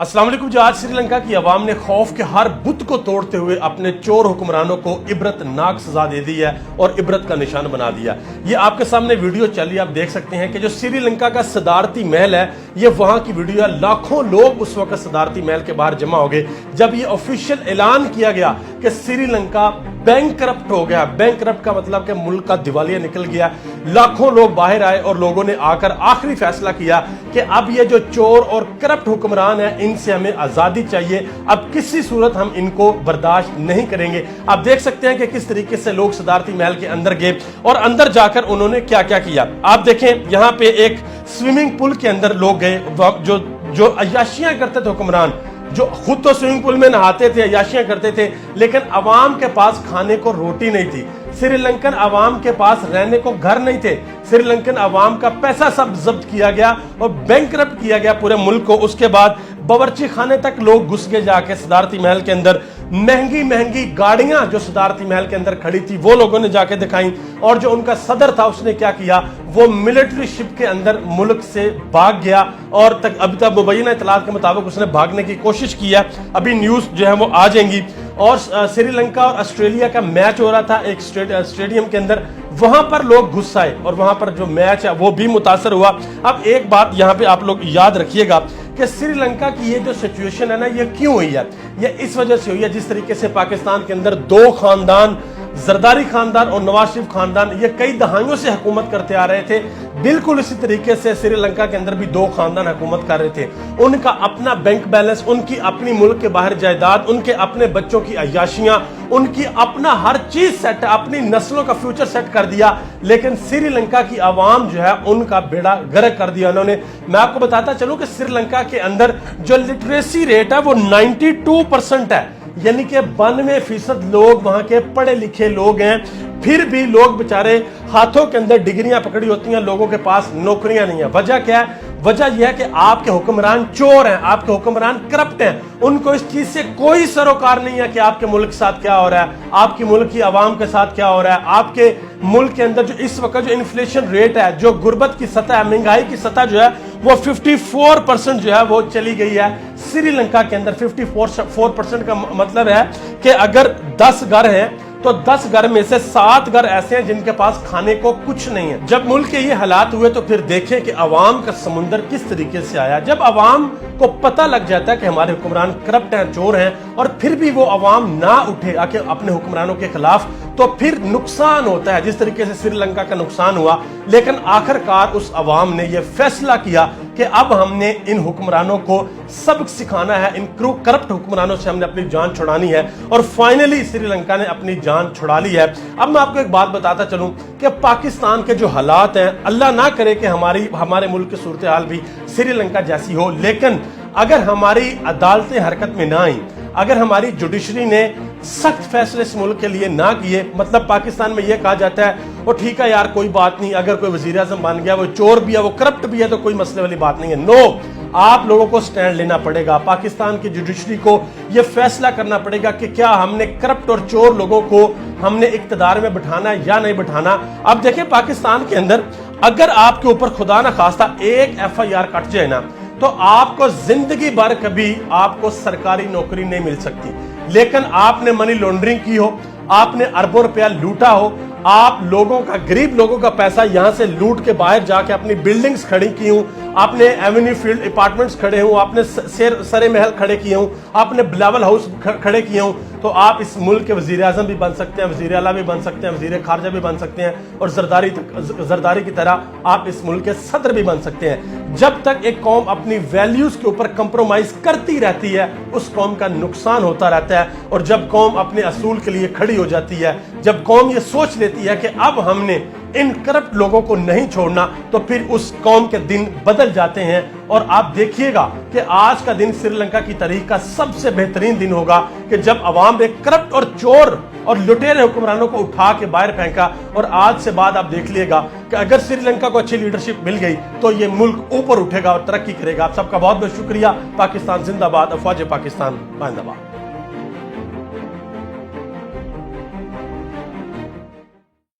अस्सलाम वालेकुम। जो आज श्रीलंका की आवाम ने खौफ के हर बुत को तोड़ते हुए अपने चोर हुक्मरानों को इबरतनाक सजा दे दी है और इबरत का निशान बना दिया। ये आपके सामने वीडियो चली, आप देख सकते हैं कि जो श्रीलंका का सदारती महल है, ये वहां की वीडियो है। लाखों लोग उस वक्त सदारती महल के बाहर जमा हो गए जब ये ऑफिशियल ऐलान किया गया कि श्रीलंका बैंक करप्ट हो गया। बैंक करप्ट का मतलब कि मुल्क का दिवालिया निकल गया। लाखों लोग बाहर आए और लोगों ने आकर आखिरी फैसला किया कि अब ये जो चोर और करप्ट हुक्मरान है, इनसे हमें आजादी चाहिए। अब किसी सूरत हम इनको बर्दाश्त नहीं करेंगे। आप देख सकते हैं कि किस तरीके से लोग सदारती महल के अंदर गए और अंदर जाकर उन्होंने क्या क्या किया। आप देखें, यहां पे एक स्विमिंग पूल के अंदर लोग गए, जो अय्याशियां करते थे हुक्मरान, जो खुद तो स्विमिंग पूल में नहाते थे, अय्याशियां करते थे, लेकिन अवाम के पास खाने को रोटी नहीं थी। श्रीलंकन अवाम के पास रहने को घर नहीं थे। श्रीलंकन अवाम का पैसा सब जब्त किया गया और बैंकरप्ट किया गया पूरे मुल्क को। उसके बाद बावर्ची खाने तक लोग घुस गए जाके सदारती महल के अंदर। महंगी महंगी गाड़ियां जो सदारती महल के अंदर खड़ी थी वो लोगों ने जाके दिखाई, और जो उनका सदर था उसने क्या किया, वो मिलिट्री शिप के अंदर मुल्क से भाग गया और अभी तक मुबैना इत्तलात के मुताबिक उसने भागने की कोशिश की है। अभी न्यूज जो है वो आ जाएंगी। और श्रीलंका और ऑस्ट्रेलिया का मैच हो रहा था एक स्टेडियम के अंदर, वहां पर लोग घुस आए और वहां पर जो मैच है वो भी मुतासर हुआ। अब एक बात यहां पे आप लोग याद रखिएगा कि श्रीलंका की ये जो सिचुएशन है ना, ये क्यों हुई है? ये इस वजह से हुई है जिस तरीके से पाकिस्तान के अंदर दो खानदान, जरदारी खानदान और नवाज शरीफ खानदान, ये कई दहाइयों से हुकूमत करते आ रहे थे। बिल्कुल इसी तरीके से श्रीलंका के अंदर भी दो खानदान हुकूमत कर रहे थे। उनका अपना बैंक बैलेंस, उनकी अपनी मुल्क के बाहर जायदाद, उनके अपने बच्चों की अय्याशियां, उनकी अपना हर चीज सेट, अपनी नस्लों का फ्यूचर सेट कर दिया। लेकिन श्रीलंका की आवाम जो है उनका बेड़ा गर्क कर दिया उन्होंने। मैं आपको बताता चलूं कि श्रीलंका के अंदर जो लिटरेसी रेट है वो 92% है, यानी कि 92% लोग वहां के पढ़े लिखे लोग हैं। फिर भी लोग बेचारे हाथों के अंदर डिग्रियां पकड़ी होती हैं, लोगों के पास नौकरियां नहीं है। वजह क्या है? वजह यह है कि आपके हुक्मरान चोर हैं, आपके हुक्मरान करप्ट हैं। उनको इस चीज से कोई सरोकार नहीं है कि आपके मुल्क के साथ क्या हो रहा है, आपकी मुल्क की आवाम के साथ क्या हो रहा है। आपके मुल्क के अंदर जो इस वक्त जो इन्फ्लेशन रेट है, जो गुर्बत की सतह है, महंगाई की सतह जो है वो 54% जो है वो चली गई है श्रीलंका के अंदर। 54% का मतलब है कि अगर 10 घर हैं तो 10 घर में से 7 घर ऐसे हैं जिनके पास खाने को कुछ नहीं है। जब मुल्क के ये हालात हुए तो फिर देखें कि अवाम का समुंदर किस तरीके से आया। जब अवाम को पता लग जाता है कि हमारे हुक्मरान करप्ट हैं, चोर हैं, और फिर भी वो अवाम ना उठे आके अपने हुक्मरानों के खिलाफ, तो फिर नुकसान होता है जिस तरीके से श्रीलंका का नुकसान हुआ। लेकिन आखिरकार उस अवाम ने यह फैसला किया कि अब हमने इन हुक्मरानों को सबक सिखाना है, इन करप्ट हुक्मरानों से हमने अपनी जान छुड़ानी है, और फाइनली श्रीलंका ने अपनी जान छुड़ा ली है। अब मैं आपको एक बात बताता चलूं कि पाकिस्तान के जो हालात हैं, अल्लाह ना करे कि हमारे मुल्क की सूरत हाल भी श्रीलंका जैसी हो, लेकिन अगर हमारी अदालतें हरकत में ना आई, अगर हमारी जुडिशरी ने सख्त फैसले इस मुल्क के लिए ना किए, मतलब पाकिस्तान में यह कहा जाता है वो ठीक है यार कोई बात नहीं, अगर कोई वजीर आज़म बन गया, वो चोर भी है, वो करप्ट भी है, तो कोई मसले वाली बात नहीं है। नो, आप लोगों को स्टैंड लेना पड़ेगा। पाकिस्तान की जुडिशरी को यह फैसला करना पड़ेगा कि क्या हमने करप्ट और चोर लोगों को हमने इक्तदार में बिठाना है या नहीं बिठाना। अब देखें, पाकिस्तान के अंदर अगर आपके ऊपर खुदा ना खास्ता एक FIR कट जाए ना, तो आपको जिंदगी भर कभी आपको सरकारी नौकरी नहीं मिल सकती। लेकिन आपने मनी लॉन्ड्रिंग की हो, आपने अरबों रुपया लूटा हो, आप लोगों का, गरीब लोगों का पैसा यहां से लूट के बाहर जाके अपनी बिल्डिंग्स खड़ी की हूं, आपने एवेन्यू फील्ड अपार्टमेंट्स खड़े हूं, आपने सरे महल खड़े किए हूं, आपने बिलावल हाउस खड़े किए हूं, तो आप इस मुल्क के वजीर आजम भी बन सकते हैं, वजीर आला भी बन सकते हैं, वजीर खारजा भी बन सकते हैं, और जरदारी की तरह आप इस मुल्क के सदर भी बन सकते हैं। जब तक एक कौम अपनी वैल्यूज के ऊपर कंप्रोमाइज करती रहती है, उस कौम का नुकसान होता रहता है। और जब कौम अपने असूल के लिए खड़ी हो जाती है, जब कौम ये सोच लेती है कि अब हमने इन करप्ट लोगों को नहीं छोड़ना, तो फिर उस कौम के दिन बदल जाते हैं। और आप देखिएगा कि आज का दिन श्रीलंका की तारीख का सबसे बेहतरीन दिन होगा कि जब अवाम ने करप्ट और चोर और लुटेरे हुक्मरानों को उठा के बाहर फेंका। और आज से बाद आप देख लीजिएगा कि अगर श्रीलंका को अच्छी लीडरशिप मिल गई तो ये मुल्क ऊपर उठेगा और तरक्की करेगा। आप सबका बहुत बहुत शुक्रिया। पाकिस्तान जिंदाबाद, अफवाज पाकिस्तान जिंदाबाद।